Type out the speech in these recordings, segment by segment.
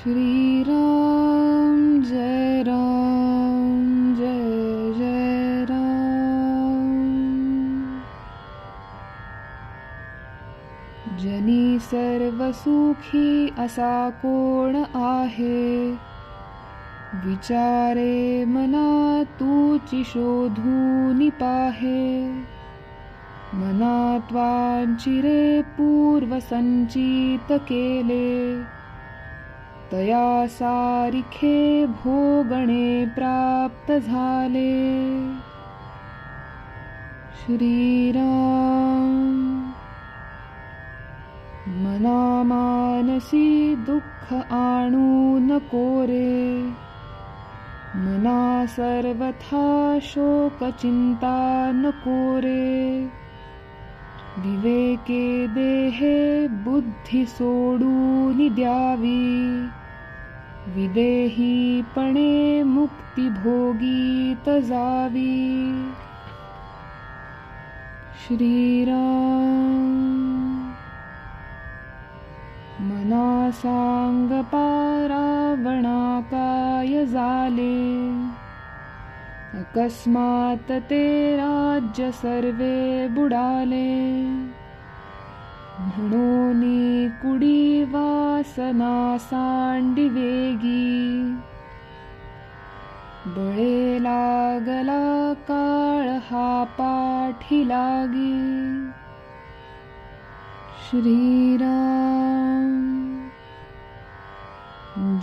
श्री राम जय जय राम। जनी सर्वसुखी असा कोण आहे, विचारे मना तूची शोधूनि पाहे। मनात्वांचिरे पूर्व संचित केले, तया सारिखे भोगणे प्राप्त झाले। श्रीराम मना मानसी दुःख आणू नको रे, मना सर्वथा शोक चिंता नको रे। विवेके देहे बुद्धी सोडूनि द्यावी, विदेहीपणे मुक्ती भोगीत जावी। श्रीराम मना सांग पारावणा काय झाले, अकस्मात ते राज्य सर्वे बुडाले। म्हणूनी कुडी वासना सांडी वेगी, बळे लागला काळ हा पाठी लागी। श्रीराम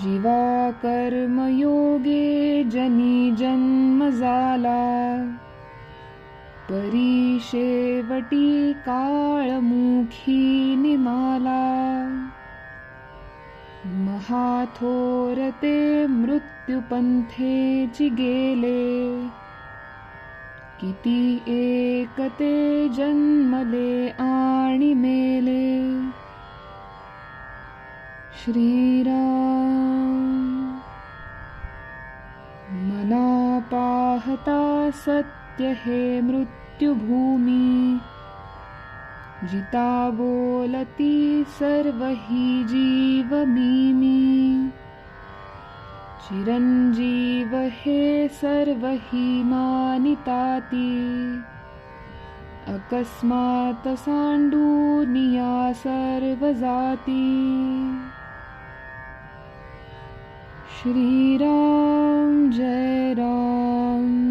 जीवा कर्मयोगे जनी जन्म झाला, परी शेवटी काळमुखी निमाला। महाथोरते मृत्युपंथेची गेले, किती एकते जन्मले आणि मेले। श्रीराम मना पाहता सत्य हे मृत्युभूमी, जिता बोलती सर्व ही जीव मी। चिरंजीव हे सर्व ही मानिताती, अकस्मात सांडूनिया सर्व जाती। श्रीराम जय राम